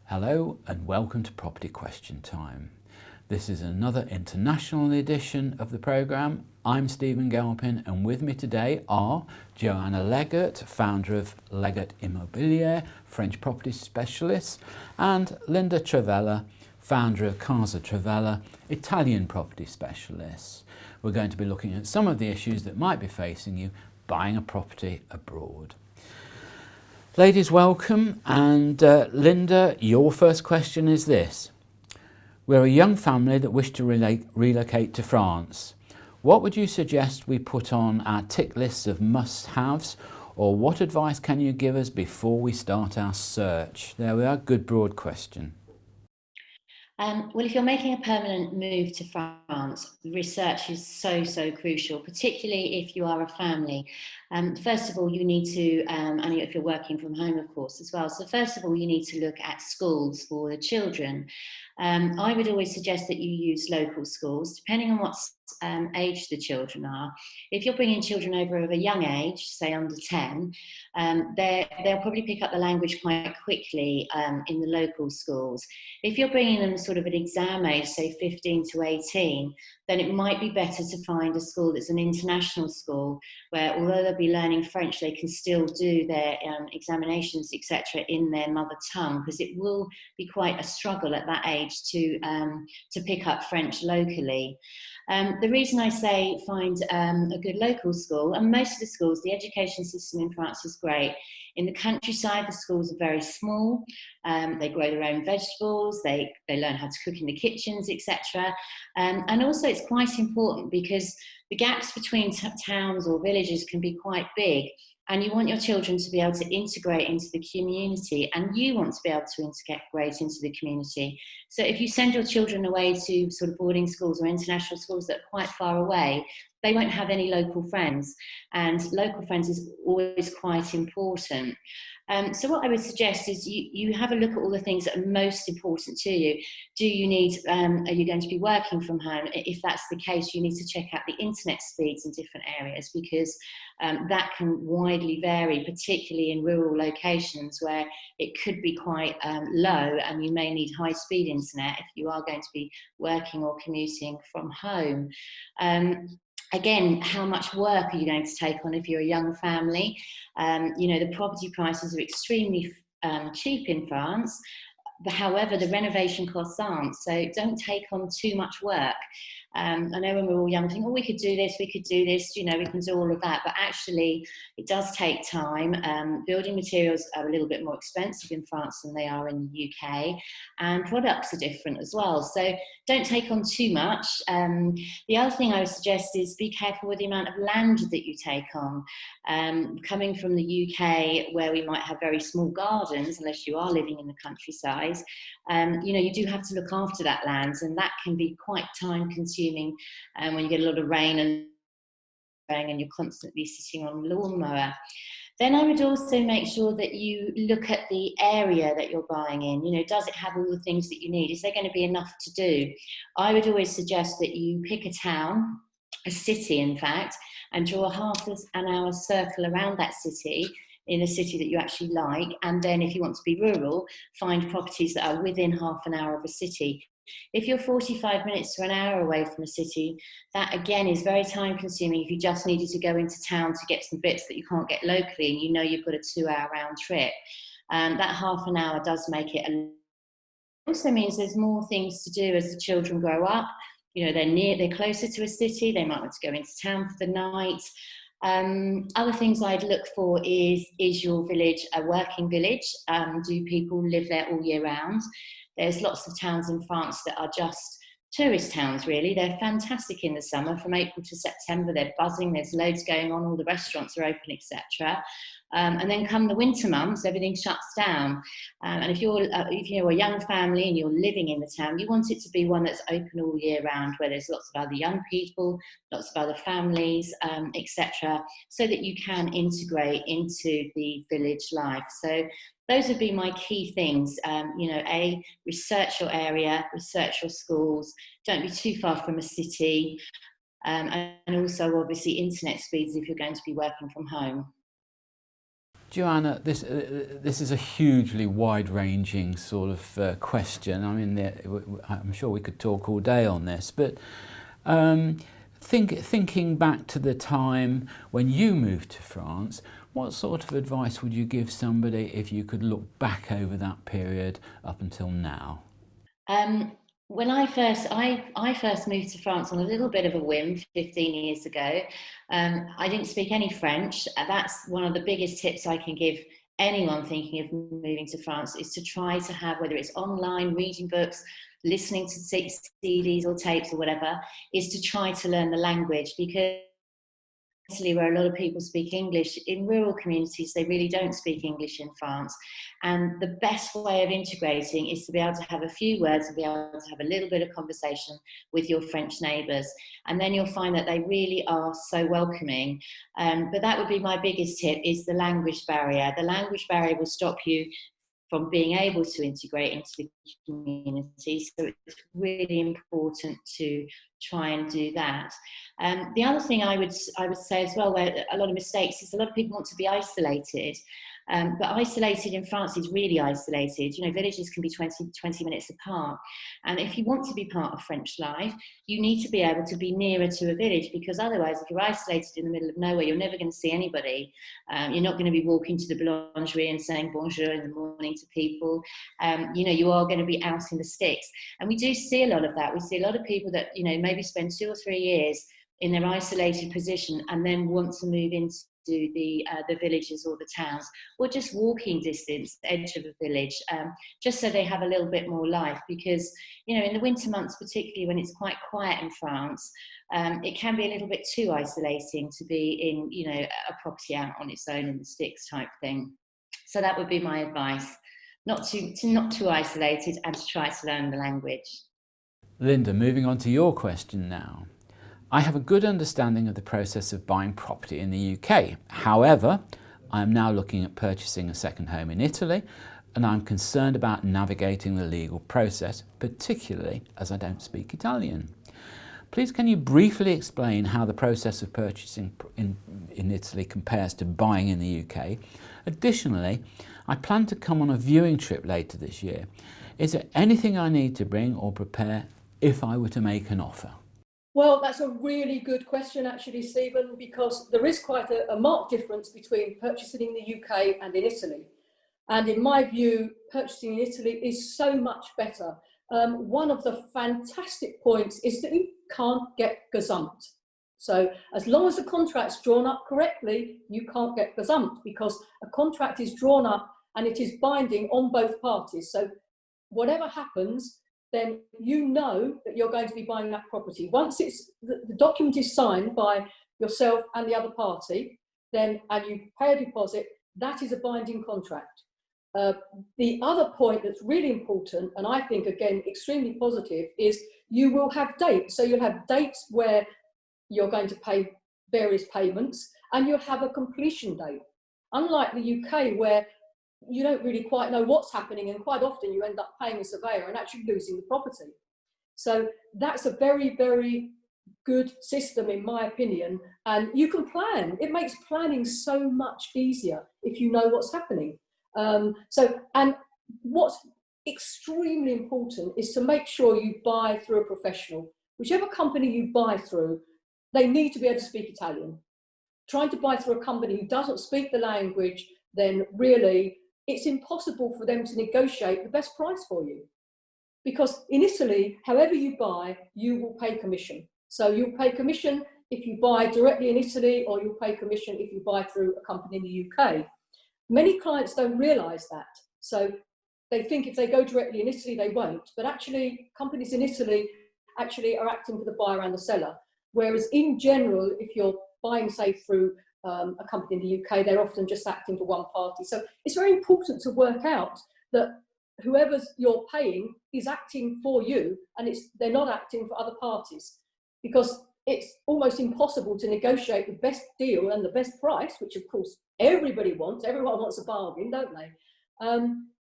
Hello and welcome to Property Question Time. This is another international edition of the programme. I'm Stephen Galpin, and with me today are Joanna Leggett, founder of Leggett Immobilier, French property specialist, and Linda Travella, founder of Casa Travella, Italian property specialists. We're going to be looking at some of the issues that might be facing you buying a property abroad. Ladies, welcome. And Linda, your first question is this. We're a young family that wish to relocate to France. What would you suggest we put on our tick lists of must-haves, or what advice can you give us before we start our search? There we are, good broad question. Well, if you're making a permanent move to France, research is so crucial, particularly if you are a family. First of all, you need to, and if you're working from home, of course, as well. So first of all, you need to look at schools for the children. I would always suggest that you use local schools, depending on what age the children are. If you're bringing children over of a young age, say under 10, they'll probably pick up the language quite quickly in the local schools. If you're bringing them sort of at exam age, say 15 to 18, then it might be better to find a school that's an international school where, although they'll be learning French, they can still do their examinations, etc., in their mother tongue, because it will be quite a struggle at that age to pick up French locally. The reason I say find a good local school, and most of the schools, the education system in France is great. In the countryside, the schools are very small. They grow their own vegetables. They learn how to cook in the kitchens, etc. And also, it's quite important because the gaps between towns or villages can be quite big. And you want your children to be able to integrate into the community, and you want to be able to integrate into the community. So if you send your children away to sort of boarding schools or international schools that are quite far away, they won't have any local friends, and local friends is always quite important. So what I would suggest is you have a look at all the things that are most important to you. Do you need, are you going to be working from home? If that's the case, you need to check out the internet speeds in different areas, because that can widely vary, particularly in rural locations where it could be quite low, and you may need high speed internet if you are going to be working or commuting from home. Again, how much work are you going to take on if you're a young family? The property prices are extremely cheap in France. However, the renovation costs aren't, so don't take on too much work. I know when we're all young, we think, oh, we could do this, we can do all of that, but actually it does take time. Building materials are a little bit more expensive in France than they are in the UK, and products are different as well, so don't take on too much. The other thing I would suggest is be careful with the amount of land that you take on. Coming from the UK, where we might have very small gardens, unless you are living in the countryside, you do have to look after that land, and that can be quite time consuming when you get a lot of rain and you're constantly sitting on a lawnmower. Then I would also make sure that you look at the area that you're buying in. Does it have all the things that you need? Is there going to be enough to do? I would always suggest that you pick a town, a city in fact, and draw a half an hour circle around that city, in a city that you actually like. And then if you want to be rural, find properties that are within half an hour of a city. If you're 45 minutes to an hour away from a city, that again is very time consuming if you just needed to go into town to get some bits that you can't get locally, and you've got a 2-hour round trip. That half an hour does make it also means there's more things to do as the children grow up. They're closer to a city, they might want to go into town for the night. Other things I'd look for is your village a working village? Do people live there all year round? There's lots of towns in France that are just tourist towns, really. They're fantastic in the summer. From April to September, they're buzzing. There's loads going on. All the restaurants are open, etc. And then come the winter months, everything shuts down. And if you're a young family and you're living in the town, you want it to be one that's open all year round, where there's lots of other young people, lots of other families, etc., so that you can integrate into the village life. So those would be my key things. Research your area, research your schools, don't be too far from a city, and also obviously internet speeds if you're going to be working from home. Joanna, this is a hugely wide-ranging sort of question. I mean, I'm sure we could talk all day on this, but thinking back to the time when you moved to France, what sort of advice would you give somebody if you could look back over that period up until now? When I first moved to France on a little bit of a whim 15 years ago. I didn't speak any French. That's one of the biggest tips I can give anyone thinking of moving to France, is to try to have, whether it's online, reading books, listening to CDs or tapes or whatever, is to try to learn the language, because Italy, where a lot of people speak English, in rural communities, they really don't speak English in France. And the best way of integrating is to be able to have a few words and be able to have a little bit of conversation with your French neighbours. And then you'll find that they really are so welcoming. But that would be my biggest tip, is the language barrier. The language barrier will stop you from being able to integrate into the community. So it's really important to try and do that. The other thing I would say as well, where a lot of mistakes, is a lot of people want to be isolated. But isolated in France is really isolated. You know, villages can be 20 minutes apart. And if you want to be part of French life, you need to be able to be nearer to a village, because otherwise, if you're isolated in the middle of nowhere, you're never going to see anybody. You're not going to be walking to the boulangerie and saying bonjour in the morning to people. You know, you are going to be out in the sticks. And we do see a lot of that. We see a lot of people that, you know, maybe spend 2 or 3 years in their isolated position and then want to move into the villages or the towns, or just walking distance, edge of a village, just so they have a little bit more life. Because, you know, in the winter months, particularly when it's quite quiet in France, it can be a little bit too isolating to be in, you know, a property out on its own in the sticks type thing. So that would be my advice: not too isolated, and to try to learn the language. Linda, moving on to your question now. I have a good understanding of the process of buying property in the UK. However, I am now looking at purchasing a second home in Italy, and I'm concerned about navigating the legal process, particularly as I don't speak Italian. Please, can you briefly explain how the process of purchasing in Italy compares to buying in the UK? Additionally, I plan to come on a viewing trip later this year. Is there anything I need to bring or prepare if I were to make an offer? Well, that's a really good question, actually, Stephen, because there is quite a marked difference between purchasing in the UK and in Italy. And in my view, purchasing in Italy is so much better. One of the fantastic points is that you can't get gazumped. So as long as the contract's drawn up correctly, you can't get gazumped, because a contract is drawn up and it is binding on both parties. So whatever happens, then you know that you're going to be buying that property. Once the document is signed by yourself and the other party, then, and you pay a deposit, that is a binding contract. The other point that's really important, and I think, again, extremely positive, is you will have dates. So you'll have dates where you're going to pay various payments, and you'll have a completion date. Unlike the UK, where you don't really quite know what's happening, and quite often you end up paying a surveyor and actually losing the property. So that's a very, very good system, in my opinion, and you can plan. It makes planning so much easier if you know what's happening. And what's extremely important is to make sure you buy through a professional. Whichever company you buy through, they need to be able to speak Italian. Trying to buy through a company who doesn't speak the language, then really it's impossible for them to negotiate the best price for you. Because in Italy, however you buy, you will pay commission. So you'll pay commission if you buy directly in Italy, or you'll pay commission if you buy through a company in the UK. Many clients don't realise that. So they think if they go directly in Italy, they won't. But actually, companies in Italy actually are acting for the buyer and the seller. Whereas in general, if you're buying, say, through a company in the UK, they're often just acting for one party. So it's very important to work out that whoever you're paying is acting for you, and they're not acting for other parties, because it's almost impossible to negotiate the best deal and the best price, which of course everybody wants. Everyone wants a bargain, don't they?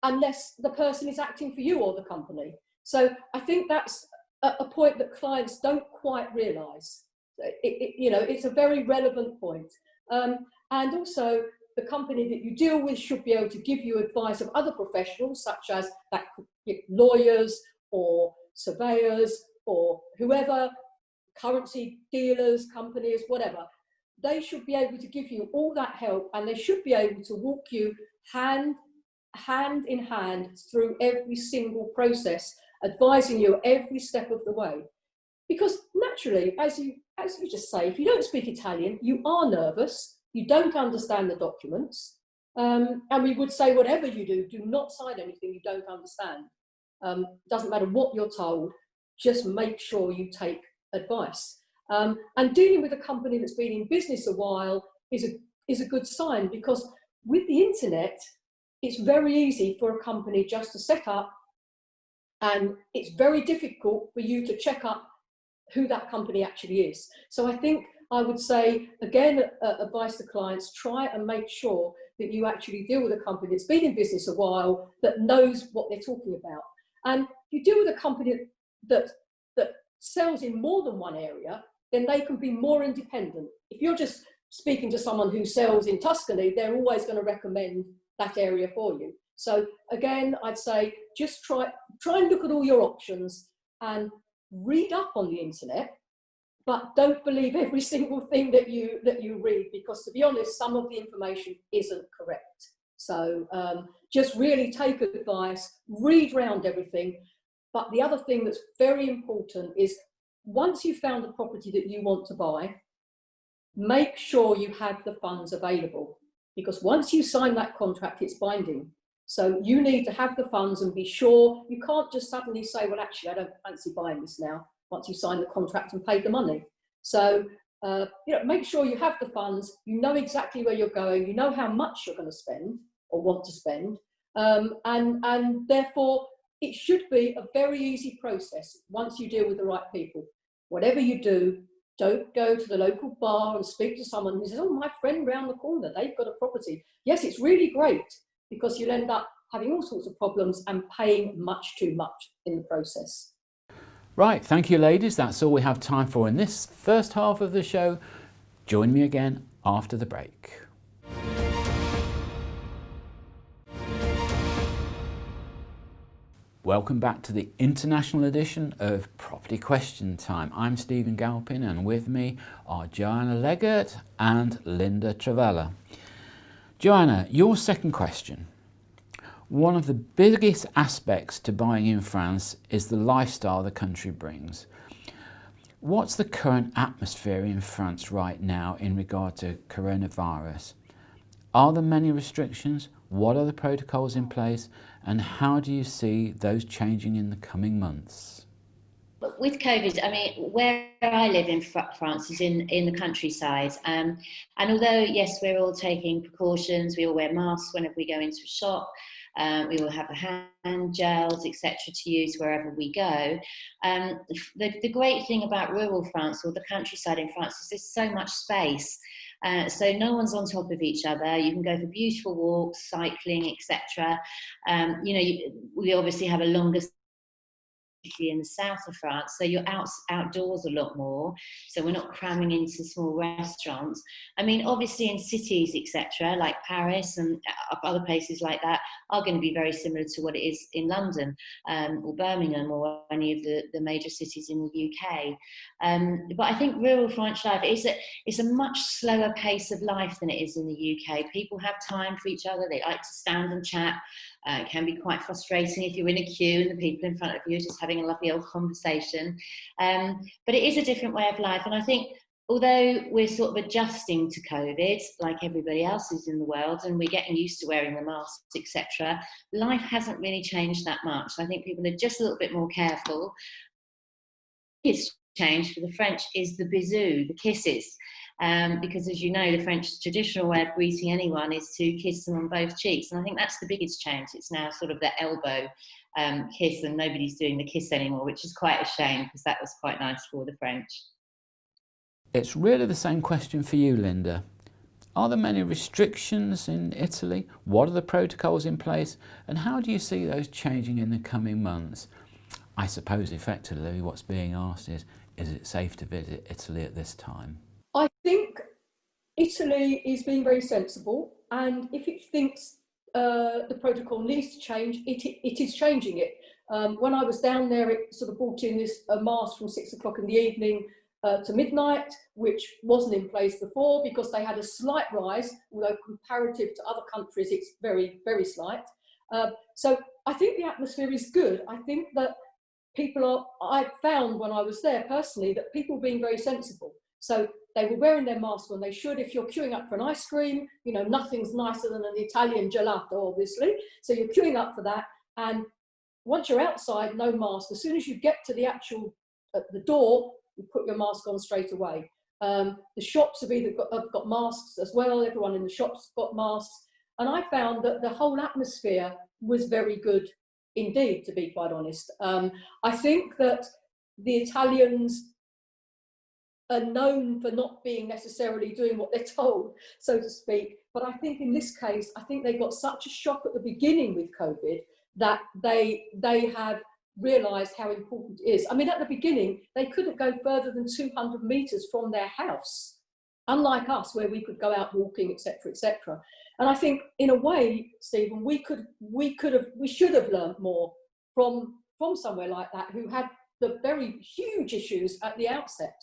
Unless the person is acting for you or the company. So I think that's a point that clients don't quite realise. You know, it's a very relevant point. And also, the company that you deal with should be able to give you advice of other professionals, such as that lawyers or surveyors or whoever, currency dealers, companies, whatever. They should be able to give you all that help, and they should be able to walk you hand in hand through every single process, advising you every step of the way. Because naturally, as you just say, if you don't speak Italian, you are nervous, you don't understand the documents, and we would say whatever you do not sign anything you don't understand. Doesn't matter what you're told, just make sure you take advice. And dealing with a company that's been in business a while is a good sign, because with the internet, it's very easy for a company just to set up, and it's very difficult for you to check up who that company actually is. So I think I would say, again, advice to clients, try and make sure that you actually deal with a company that's been in business a while, that knows what they're talking about. And if you deal with a company that sells in more than one area, then they can be more independent. If you're just speaking to someone who sells in Tuscany, they're always going to recommend that area for you. So again, I'd say just try and look at all your options and read up on the internet, but don't believe every single thing that you read, because to be honest, some of the information isn't correct. So just really take advice, read round everything. But the other thing that's very important is, once you've found the property that you want to buy, make sure you have the funds available, because once you sign that contract, it's binding. So you need to have the funds and be sure. You can't just suddenly say, well, actually, I don't fancy buying this now, once you sign the contract and paid the money. So make sure you have the funds, you know exactly where you're going, you know how much you're going to spend or want to spend, and therefore it should be a very easy process once you deal with the right people. Whatever you do, don't go to the local bar and speak to someone who says, oh, my friend round the corner, they've got a property. Yes, it's really great, because you'll end up having all sorts of problems and paying much too much in the process. Right, thank you ladies. That's all we have time for in this first half of the show. Join me again after the break. Welcome back to the international edition of Property Question Time. I'm Stephen Galpin, and with me are Joanna Leggett and Linda Travella. Joanna, your second question. One of the biggest aspects to buying in France is the lifestyle the country brings. What's the current atmosphere in France right now in regard to coronavirus? Are there many restrictions? What are the protocols in place? And how do you see those changing in the coming months? With COVID, I mean, where I live in France is in the countryside. And although, yes, we're all taking precautions, we all wear masks whenever we go into a shop, we all have the hand gels, etc., to use wherever we go. The great thing about rural France, or the countryside in France, is there's so much space. So no one's on top of each other. You can go for beautiful walks, cycling, etc. We obviously have a longer in the south of France, so you're outdoors a lot more, so we're not cramming into small restaurants. I mean, obviously in cities, etc., like Paris and other places like that, are going to be very similar to what it is in London or Birmingham or any of the major cities in the UK. But I think rural French life is a much slower pace of life than it is in the UK. People have time for each other, they like to stand and chat. It can be quite frustrating if you're in a queue and the people in front of you are just having a lovely old conversation. But it is a different way of life. And I think, although we're sort of adjusting to COVID, like everybody else is in the world, and we're getting used to wearing the masks, etc., life hasn't really changed that much. I think people are just a little bit more careful. It's changed for the French is the bisous, the kisses. Because as you know, the French traditional way of greeting anyone is to kiss them on both cheeks. And I think that's the biggest change. It's now sort of the elbow kiss, and nobody's doing the kiss anymore, which is quite a shame, because that was quite nice for the French. It's really the same question for you, Linda. Are there many restrictions in Italy? What are the protocols in place? And how do you see those changing in the coming months? I suppose effectively what's being asked is it safe to visit Italy at this time? I think Italy is being very sensible, and if it thinks the protocol needs to change, it is changing it. When I was down there, it sort of brought in this mask from 6 o'clock in the evening to midnight, which wasn't in place before because they had a slight rise, although comparative to other countries, it's very, very slight. So I think the atmosphere is good. I think that I found when I was there personally that people being very sensible. So they were wearing their masks when they should. If you're queuing up for an ice cream, you know, nothing's nicer than an Italian gelato, obviously. So you're queuing up for that. And once you're outside, no mask. As soon as you get to the actual, at the door, you put your mask on straight away. The shops have got masks as well. Everyone in the shops got masks. And I found that the whole atmosphere was very good indeed, to be quite honest. I think that the Italians are known for not being necessarily doing what they're told, so to speak. But I think in this case, I think they got such a shock at the beginning with COVID that they have realised how important it is. I mean, at the beginning, they couldn't go further than 200 metres from their house, unlike us, where we could go out walking, etc., etc. And I think, in a way, Stephen, we should have learned more from somewhere like that, who had the very huge issues at the outset.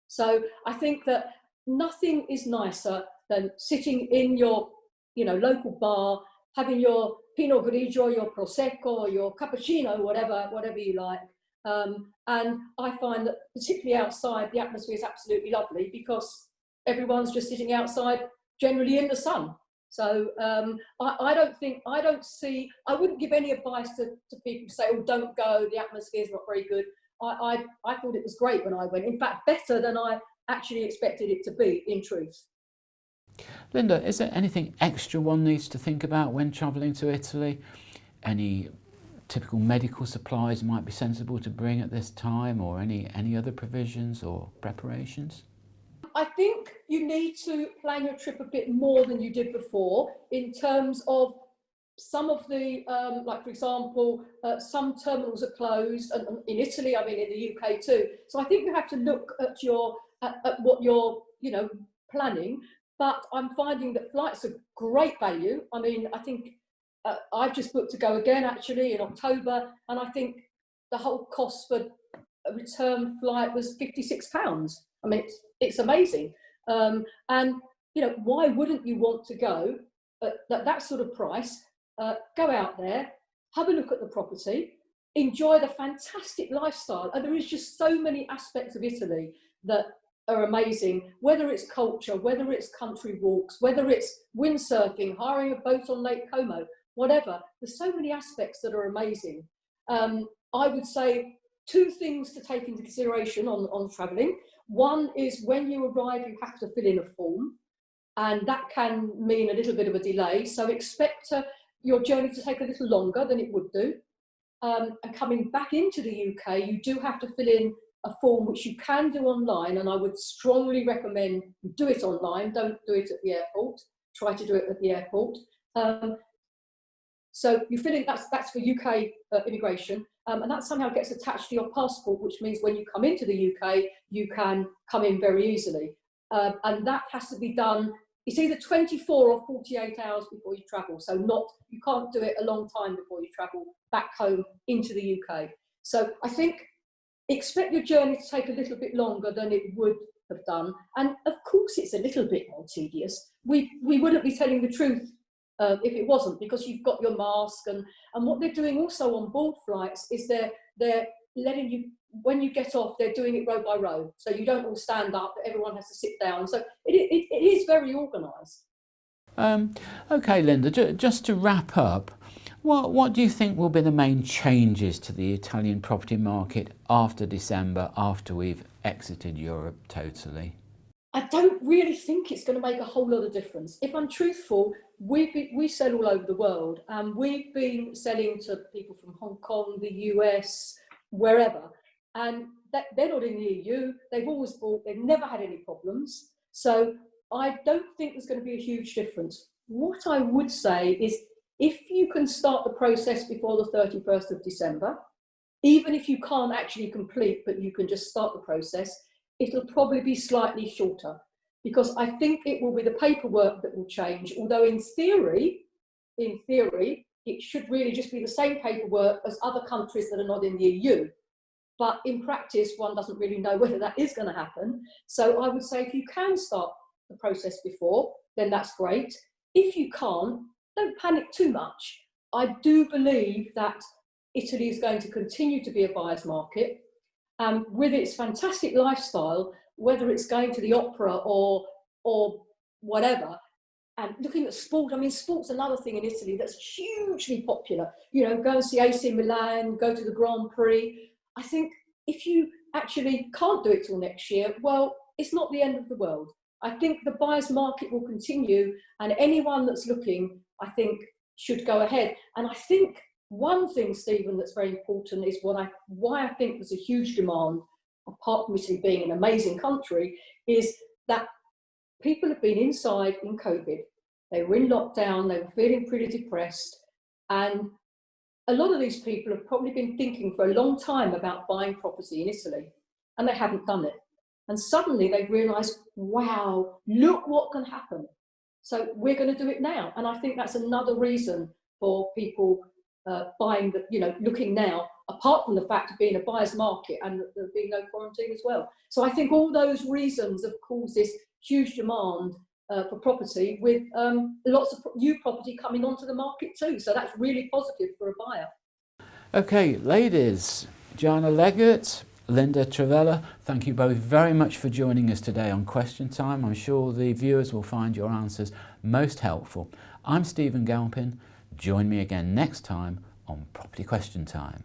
So I think that nothing is nicer than sitting in your, local bar, having your Pinot Grigio, your Prosecco, your cappuccino, whatever you like. And I find that particularly outside, the atmosphere is absolutely lovely because everyone's just sitting outside, generally in the sun. So I wouldn't give any advice to people who say, oh, don't go, the atmosphere is not very good. I thought it was great when I went. In fact, better than I actually expected it to be, in truth. Linda, is there anything extra one needs to think about when travelling to Italy? Any typical medical supplies might be sensible to bring at this time, or any other provisions or preparations? I think you need to plan your trip a bit more than you did before in terms of some of the, like for example, some terminals are closed, and in Italy, I mean in the UK too. So I think you have to look at what you're, planning. But I'm finding that flights are great value. I mean, I think I've just booked to go again actually in October, and I think the whole cost for a return flight was £56. I mean, it's amazing. And why wouldn't you want to go at that sort of price? Go out there, have a look at the property, enjoy the fantastic lifestyle. And there is just so many aspects of Italy that are amazing, whether it's culture, whether it's country walks, whether it's windsurfing, hiring a boat on Lake Como, whatever. There's so many aspects that are amazing. I would say two things to take into consideration on travelling. One is when you arrive, you have to fill in a form, and that can mean a little bit of a delay. So expect your journey to take a little longer than it would do. And coming back into the UK, you do have to fill in a form which you can do online, and I would strongly recommend you do it online. Don't do it at the airport. Try to do it at the airport. So you fill in, that's for UK immigration, and that somehow gets attached to your passport, which means when you come into the UK, you can come in very easily. And that has to be done, it's either 24 or 48 hours before you travel. So you can't do it a long time before you travel back home into the UK. So I think expect your journey to take a little bit longer than it would have done. And of course, it's a little bit more tedious. We wouldn't be telling the truth if it wasn't, because you've got your mask. And what they're doing also on board flights is they're letting you, when you get off, they're doing it row by row. So you don't all stand up, everyone has to sit down. So it is very organised. Okay, Linda, just to wrap up, what do you think will be the main changes to the Italian property market after December, after we've exited Europe totally? I don't really think it's going to make a whole lot of difference. If I'm truthful, we sell all over the world, and we've been selling to people from Hong Kong, the US, wherever, and they're not in the EU. They've always bought, they've never had any problems. So I don't think there's going to be a huge difference. What I would say is, if you can start the process before the 31st of December, even if you can't actually complete, but you can just start the process, it'll probably be slightly shorter, because I think it will be the paperwork that will change, although in theory, it should really just be the same paperwork as other countries that are not in the EU. But in practice, one doesn't really know whether that is going to happen. So I would say if you can start the process before, then that's great. If you can't, don't panic too much. I do believe that Italy is going to continue to be a buyer's market. With its fantastic lifestyle, whether it's going to the opera or whatever, and looking at sport, I mean, sport's another thing in Italy that's hugely popular. You know, go and see AC Milan, go to the Grand Prix. I think if you actually can't do it till next year, well, it's not the end of the world. I think the buyer's market will continue, and anyone that's looking, I think, should go ahead. And I think one thing, Stephen, that's very important is why I think there's a huge demand, apart from Italy being an amazing country, is that people have been inside in COVID. They were in lockdown, they were feeling pretty depressed, and a lot of these people have probably been thinking for a long time about buying property in Italy, and they haven't done it. And suddenly they've realised, wow, look what can happen. So we're going to do it now. And I think that's another reason for people buying, looking now, apart from the fact of being a buyer's market and there being no quarantine as well. So I think all those reasons have caused this huge demand for property, with lots of new property coming onto the market too. So that's really positive for a buyer. Okay, ladies, Joanna Leggett, Linda Travella, thank you both very much for joining us today on Question Time. I'm sure the viewers will find your answers most helpful. I'm Stephen Galpin. Join me again next time on Property Question Time.